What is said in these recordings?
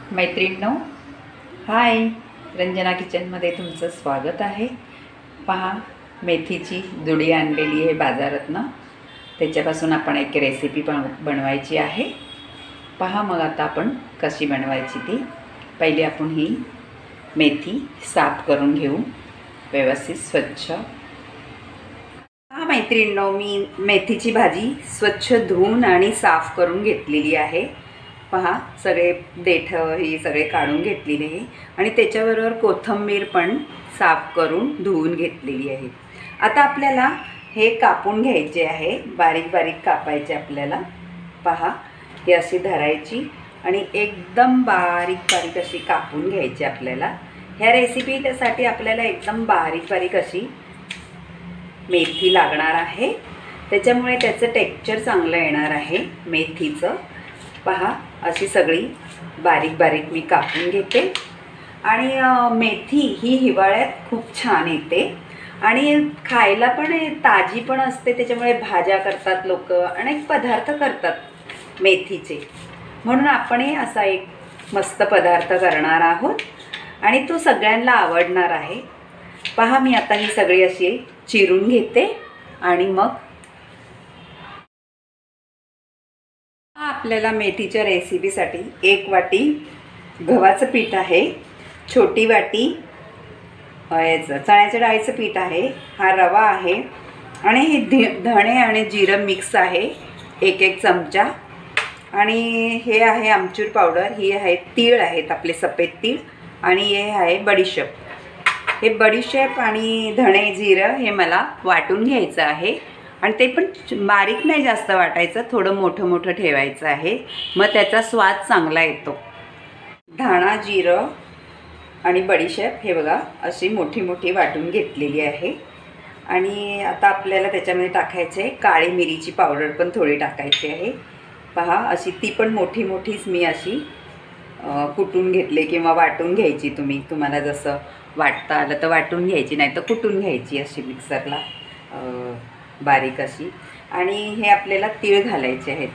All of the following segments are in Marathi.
मैत्रिणींनो, हाय. रंजना किचनमध्ये तुमचं स्वागत आहे. पहा, मेथीची जुडी आणलेली आहे बाजारातनं. त्याच्यापासून आपण एक रेसिपी बनवायची आहे. पहा मग आता आपण कशी बनवायची ती. पहिले आपण ही मेथी साफ करून घेऊ व्यवस्थित स्वच्छ. पहा मैत्रिणींनो, मी मेथीची भाजी स्वच्छ धुवून आणि साफ करून घेतलेली आहे. पहा, सगळे देठ ही सगळे काढून घेतलेले आहे आणि त्याच्याबरोबर कोथिंबीर पण साफ करून धुवून घेतलेली आहे. आता आपल्याला हे कापून घ्यायचे आहे. बारीक बारीक कापायचे आपल्याला. पहा, हे अशी धरायची आणि एकदम बारीक बारीक अशी कापून घ्यायची आपल्याला. ह्या रेसिपीसाठी आपल्याला एकदम बारीक बारीक अशी मेथी लागणार आहे. त्याच्यामुळे त्याचं टेक्स्चर चांगलं येणार आहे मेथीचं. पहा, अशी सगळी बारीक बारीक मी कापून घेते. आणि मेथी ही हिवाळ्यात खूप छान येते आणि खायला पण ताजी पण असते. त्याच्यामुळे भाज्या करतात लोक, अनेक पदार्थ करतात मेथीचे. म्हणून आपणही असा एक मस्त पदार्थ करणार आहोत आणि तो सगळ्यांना आवडणार आहे. पहा, मी आता ही सगळी अशी चिरून घेते आणि मग आपल्याला मेथीच्या रेसिपीसाठी 1 वाटी गव्हाचं पीठ आहे, छोटी वाटी याचं चण्याच्या डाळीचं पीठ आहे, हा रवा आहे आणि हे धणे आणि जिरं मिक्स आहे 1 चमचा. आणि हे आहे आमचूर पावडर, ही आहे तीळ आहेत आपले सफेद तीळ आणि हे आहे बडीशेप. हे बडीशेप आणि धणे जिरं हे मला वाटून घ्यायचं आहे आणि ते पण बारीक नाही जास्त वाटायचं, थोडं मोठं मोठं ठेवायचं आहे, मग त्याचा स्वाद चांगला येतो. धाणा जिरं आणि बडीशेप हे बघा अशी मोठी मोठी वाटून घेतलेली आहे. आणि आता आपल्याला त्याच्यामध्ये टाकायचे काळी मिरीची पावडर पण थोडी टाकायची आहे. पहा, अशी ती पण मोठी मोठीच मी अशी कुटून घेतले किंवा वाटून घ्यायची. तुम्हाला जसं वाटता आलं तर वाटून घ्यायची, नाही तर कुटून घ्यायची अशी मिक्सरला बारीक अशी. आणि हे आपल्याला तीळ घालायचे आहेत.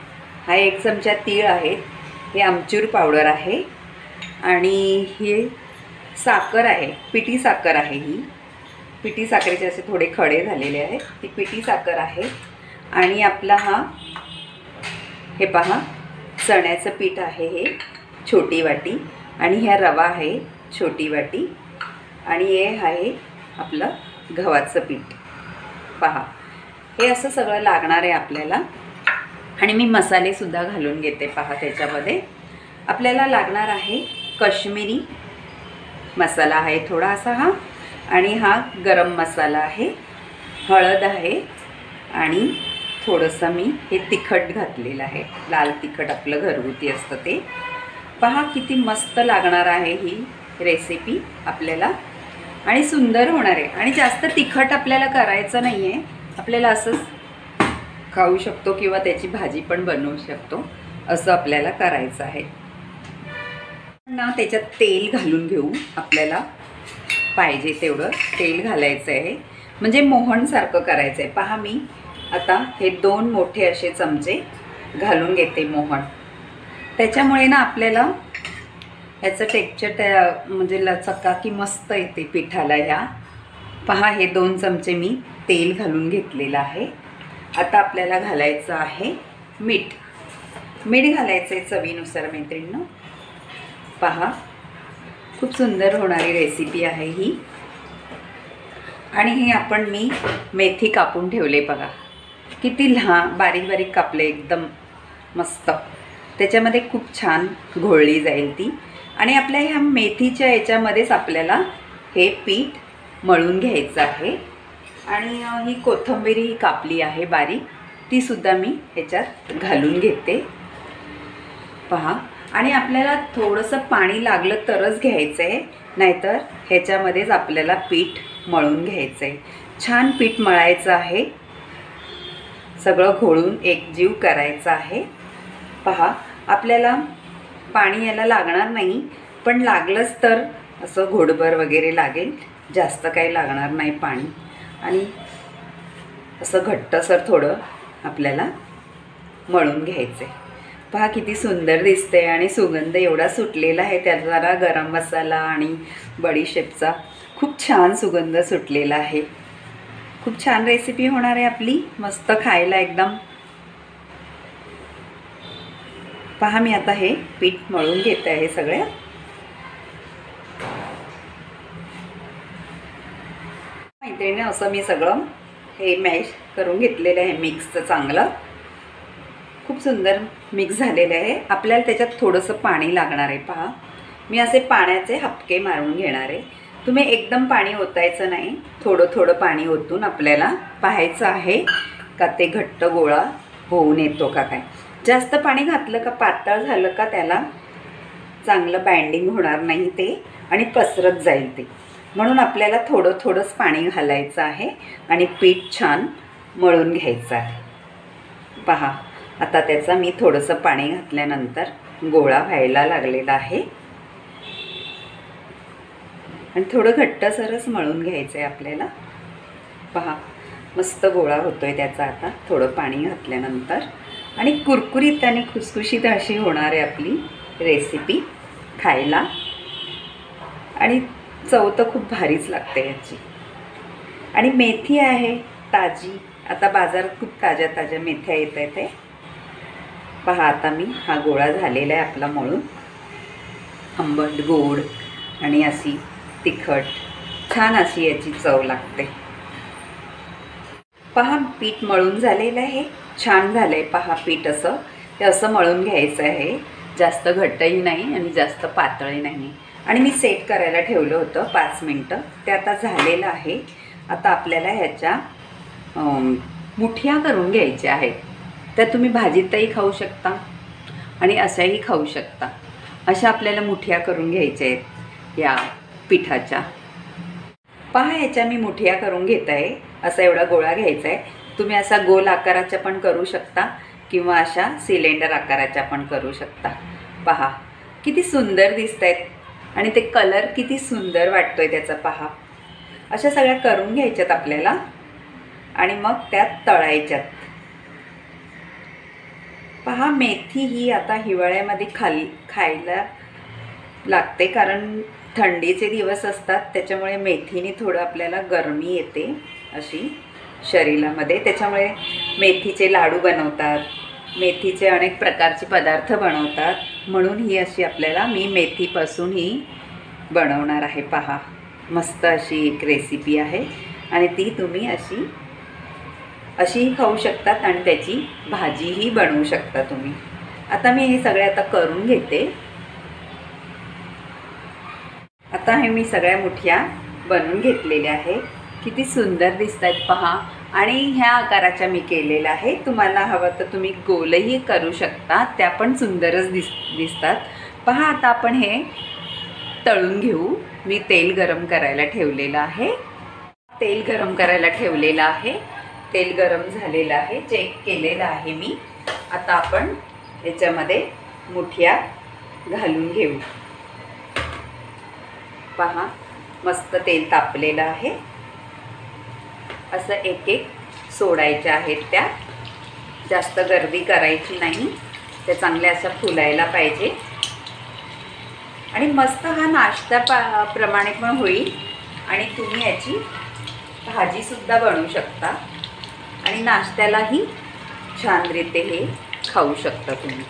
हा 1 चमचा तीळ आहे. हे आमचूर पावडर आहे आणि हे साखर आहे, पिठी साखर आहे. ही पिठी साखरेचे असे थोडे खडे झालेले आहेत, ती पिठी साखर आहे. आणि आपला हे पहा चण्याचं पीठ आहे, हे छोटी वाटी. आणि ह्या रवा आहे छोटी वाटी. आणि हे आहे आपलं गव्हाचं पीठ. पहा, हे असं सगळं लागणार आहे आपल्याला. आणि मी मसालेसुद्धा घालून घेते. पहा, त्याच्यामध्ये आपल्याला लागणार आहे काश्मीरी मसाला आहे थोडासा हा, आणि हा गरम मसाला आहे, हळद आहे आणि थोडंसं मी हे तिखट घातलेलं आहे, लाल तिखट आपलं घरगुती असतं ते. पहा, किती मस्त लागणार आहे ही रेसिपी आपल्याला आणि सुंदर होणार आहे. आणि जास्त तिखट आपल्याला करायचं नाही आहे, आपल्याला असंच खाऊ शकतो किंवा त्याची भाजी पण बनवू शकतो, असं आपल्याला करायचं आहे ना. त्याच्यात तेल घालून घेऊ. आपल्याला पाहिजे तेवढं तेल घालायचं आहे, म्हणजे मोहनसारखं करायचं आहे. पहा, मी आता हे 2 मोठे असे चमचे घालून घेते मोहन. त्याच्यामुळे ना आपल्याला ह्याचं टेक्स्चर म्हणजे चकाकी मस्त येते पिठाला ह्या. पहा, हे 2 चमचे मी तेल घालून घेतलेलं आहे. आता आपल्याला घालायचं आहे मीठ. मीठ घालायचं आहे चवीनुसार मैत्रिणींनो. पहा, खूप सुंदर होणारी रेसिपी आहे ही. आणि हे मी मेथी कापून ठेवले. बघा किती लहान बारीक बारीक कापले, एकदम मस्त. त्याच्यामध्ये खूप छान घोळली जाईल ती. आणि आपल्या ह्या मेथीच्या याच्यामध्येच आपल्याला हे पीठ मळून घ्यायचं आहे. आणि ही कोथिंबीर ही कापली आहे बारीक, तीसुद्धा मी ह्याच्यात घालून घेते. पहा, आणि आपल्याला थोडंसं पाणी लागलं तरच घ्यायचं आहे, नाहीतर ह्याच्यामध्येच आपल्याला पीठ मळून घ्यायचं आहे. छान पीठ मळायचं आहे, सगळं घोळून एकजीव करायचं आहे. पहा, आपल्याला पाणी याला लागणार नाही, पण लागलंच तर असं घोडभर वगैरे लागेल, जास्त काही लागणार नाही पाणी. आणि असं घट्टसर थोडं आपल्याला मळून घ्यायचं आहे. पहा किती सुंदर दिसते आणि सुगंध एवढा सुटलेला आहे त्याचा, जरा गरम मसाला आणि बडीशेपचा खूप छान सुगंध सुटलेला आहे. खूप छान रेसिपी होणार आहे आपली, मस्त खायला एकदम. पहा मी आता हे पीठ मळून घेते आहे सगळं. मैत्रिणी असं मी सगळं हे मॅश करून घेतलेलं आहे मिक्सचं चांगलं. खूप सुंदर मिक्स झालेलं आहे. आपल्याला त्याच्यात थोडंसं पाणी लागणार आहे. पहा मी असे पाण्याचे हपके मारून घेणार आहे. तुम्ही एकदम पाणी ओतायचं नाही, थोडं थोडं पाणी ओतून आपल्याला पाहायचं आहे का ते घट्ट गोळा होऊन येतो का काय. जास्त पाणी घातलं का पातळ झालं का त्याला चांगलं बाइंडिंग होणार नाही ते आणि पसरत जाईल ते. म्हणून आपल्याला थोडं थोडंच पाणी घालायचं आहे आणि पीठ छान मळून घ्यायचं आहे. पहा आता त्याचा मी थोडंसं पाणी घातल्यानंतर गोळा व्हायला लागलेला आहे आणि थोडं घट्टसरच मळून घ्यायचं आहे आपल्याला. पहा मस्त गोळा होतोय त्याचा आता थोडं पाणी घातल्यानंतर. आणि कुरकुरीत आणि खुसखुशीत अशी होणार आहे आपली रेसिपी खायला. आणि चव तर खूप भारीच लागते याची. आणि मेथी आहे ताजी, आता बाजारात खूप ताज्या ताज्या मेथ्या येत आहेत ते. पहा आता मी हा गोळा झालेला आहे आपला मळून. आंबट गोड आणि अशी तिखट छान अशी याची चव लागते. पहा पीठ मळून झालेलं आहे, छान झालं आहे. पहा पीठ असं ते असं मळून घ्यायचं आहे, जास्त घट्टही नाही आणि जास्त पातळही नाही. आणि मी सेट करायला ठेवलं होतं 5 मिनटं, ते आता झालेलं आहे. आता आपल्याला ह्याच्या मुठ्या करून घ्यायच्या आहेत. त्या तुम्ही भाजीतही खाऊ शकता आणि अशाही खाऊ शकता. अशा आपल्याला मुठ्या करून घ्यायच्या आहेत या पिठाच्या. पहा ह्याच्या मी मुठ्या करून घेत आहे. असा एवढा गोळा घ्यायचा आहे. तुम्ही असा गोल आकाराच्या पण करू शकता किंवा अशा सिलेंडर आकाराच्या पण करू शकता. पहा किती सुंदर दिसत आहेत आणि ते कलर किती सुंदर वाटतोय त्याचा. पहा अशा सगळ्या करून घ्यायच्यात आपल्याला आणि मग त्यात तळायच्यात. पहा मेथी ही आता हिवाळ्यामध्ये खायला लागते, कारण थंडीचे दिवस असतात त्याच्यामुळे मेथीने थोडं आपल्याला गरमी येते अशी शरीरामध्ये. त्याच्यामुळे मेथीचे लाडू बनवतात, मेथीचे अनेक प्रकारचे पदार्थ बनवतात. म्हणून ही अशी आपल्याला मी मेथीपासून ही बनवणार आहे. पहा मस्त अशी एक रेसिपी आहे आणि ती तुम्ही अशीही खाऊ शकतात आणि त्याची भाजीही बनवू शकता तुम्ही. आता मी हे सगळे आता करून घेते. आता हे मी सगळ्या मुठ्या बनवून घेतलेल्या आहे. किती सुंदर दिसत आहेत पहा. आणि ह्या आकाराच्या मी केलेल्या आहे. तुम्हाला हवं तर तुम्ही गोलही करू शकता, त्या पण सुंदरच दिसतात. पहा आता आपण हे तळून घेऊ. मी तेल गरम करायला ठेवलेलं आहे. तेल गरम झालेलं आहे, चेक केलेलं आहे मी. आता आपण याच्यामध्ये मुठ्या घालून घेऊ. पहा मस्त तेल तापलेलं आहे. असं एक एक सोडायच्या आहेत त्या. जास्त गर्दी करायची नाही, ते चांगल्या अशा फुलायला पाहिजे. आणि मस्त हा नाश्ता प्रमाणे पण होईल आणि तुम्ही याची भाजीसुद्धा बनवू शकता आणि नाश्त्यालाही छानरीते हे खाऊ शकता तुम्ही.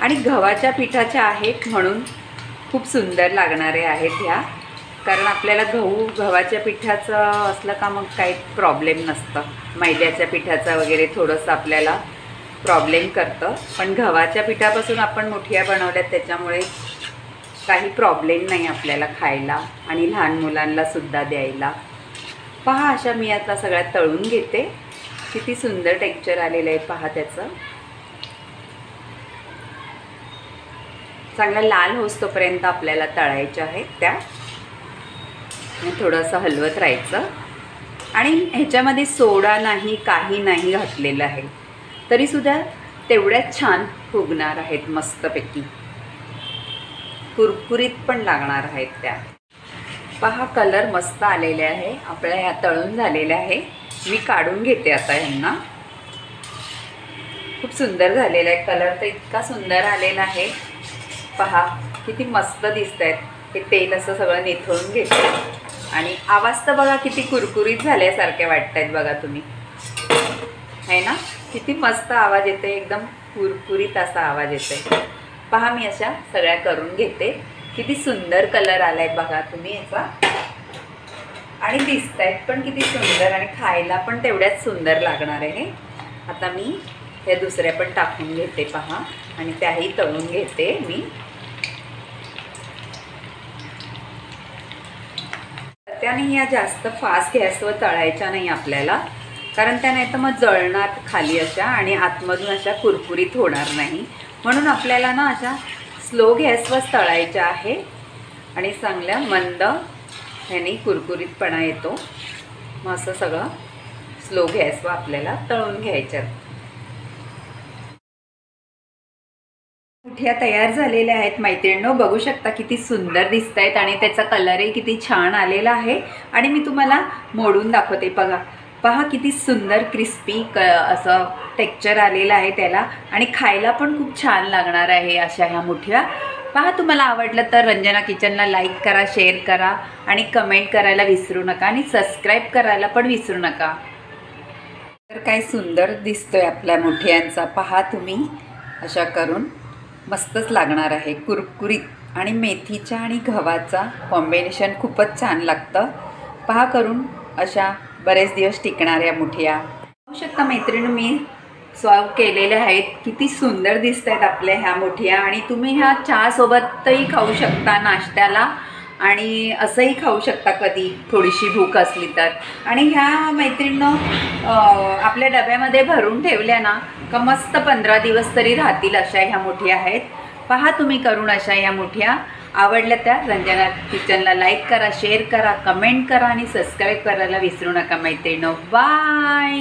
आणि गव्हाच्या पिठाच्या आहेत म्हणून खूप सुंदर लागणारे आहेत ह्या. कारण आपल्याला गव्हाच्या पिठाचं असलं का मग काही प्रॉब्लेम नसतं. मैद्याच्या पिठाचा वगैरे थोडंसं आपल्याला प्रॉब्लेम करतं, पण गव्हाच्या पिठापासून आपण मुठ्या बनवल्यात त्याच्यामुळे काही प्रॉब्लेम नाही आपल्याला खायला आणि लहान मुलांना सुद्धा द्यायला. पहा अशा मी आता सगळ्या तळून घेते. किती सुंदर टेक्स्चर आलेलं आहे पहा त्याचं. चांगला लाल होईस्तोपर्यंत आपल्याला तळायच्या आहेत त्या. थोडंसं हलवत राहायचं. आणि ह्याच्यामध्ये सोडा नाही, काही नाही घातलेलं आहे, तरीसुद्धा तेवढ्याच छान फुगणार आहेत. मस्तपैकी कुरकुरीत पण लागणार आहेत त्या. पहा कलर मस्त आलेले आहे, आपल्या ह्या तळून झालेल्या आहे. मी काढून घेते आता ह्यांना. खूप सुंदर झालेला आहे, कलर तर इतका सुंदर आलेला आहे. पहा किती मस्त दिसत आहेत. हे तेल असं सगळं निथळून घेते आणि आवाज तर बघा किती कुरकुरीत झाल्यासारखे वाटत आहेत बघा तुम्ही, है ना. किती मस्त आवाज येते, एकदम कुरकुरीत असा आवाज येते. पहा मी अशा सगळ्या करून घेते. किती सुंदर कलर आलाय बघा तुम्ही याचा, आणि दिसत आहेत पण किती सुंदर, आणि खायला पण तेवढ्याच सुंदर लागणार आहे. आता मी हे दुसऱ्या पण टाकून घेते पहा, आणि त्याही तळून घेते मी. त्याने या जास्त फास्ट गॅसवर तळायच्या नाही आपल्याला, कारण त्या नाही तर मग जळणार खाली अशा आणि आतमधून अशा कुरकुरीत होणार नाही. म्हणून आपल्याला ना अशा स्लो गॅसवर तळायच्या आहे, आणि चांगल्या मंद ह्याने कुरकुरीतपणा येतो. मग असं सगळं स्लो गॅसवर आपल्याला तळून घ्यायच्यात. मुठ्या तयार झालेल्या आहेत मैत्रिणींनो, बघू शकता किती सुंदर दिसत आहेत, आणि त्याचा कलरही किती छान आलेला आहे. आणि मी तुम्हाला मोडून दाखवते बघा. पहा किती सुंदर क्रिस्पी असं टेक्स्चर आलेलं आहे त्याला, आणि खायला पण खूप छान लागणार आहे अशा ह्या मुठ्या. पहा तुम्हाला आवडलं तर रंजना किचनला लाईक करा, शेअर करा, आणि कमेंट करायला विसरू नका, आणि सबस्क्राईब करायला पण विसरू नका. तर काय सुंदर दिसतोय आपल्या मुठ्यांचा. पहा तुम्ही अशा करून मस्तच लागणार आहे, कुरकुरीत, आणि मेथीच्या आणि गव्हाचा कॉम्बिनेशन खूपच छान लागतं. पहा करून अशा बरेच दिवस टिकणाऱ्या मुठ्या. पाहू शकता मैत्रिणी मी सर्व केलेल्या आहेत. किती सुंदर दिसत आहेत आपल्या ह्या मुठ्या, आणि तुम्ही ह्या चहासोबतही खाऊ शकता नाश्त्याला, आणि असंही खाऊ शकता कधी थोडीशी भूक असली तर. आणि ह्या मैत्रिणींनो आपल्या डब्यामध्ये भरून ठेवल्या ना का मस्त 15 दिवस तरी राहतील अशा ह्या मुठ्या आहेत. पहा तुम्ही करून अशा ह्या मुठ्या. आवडल्या त्या रंजना किचनला लाईक करा, शेअर करा, कमेंट करा, आणि सबस्क्राईब करायला विसरू नका मैत्रिणींनो. बाय.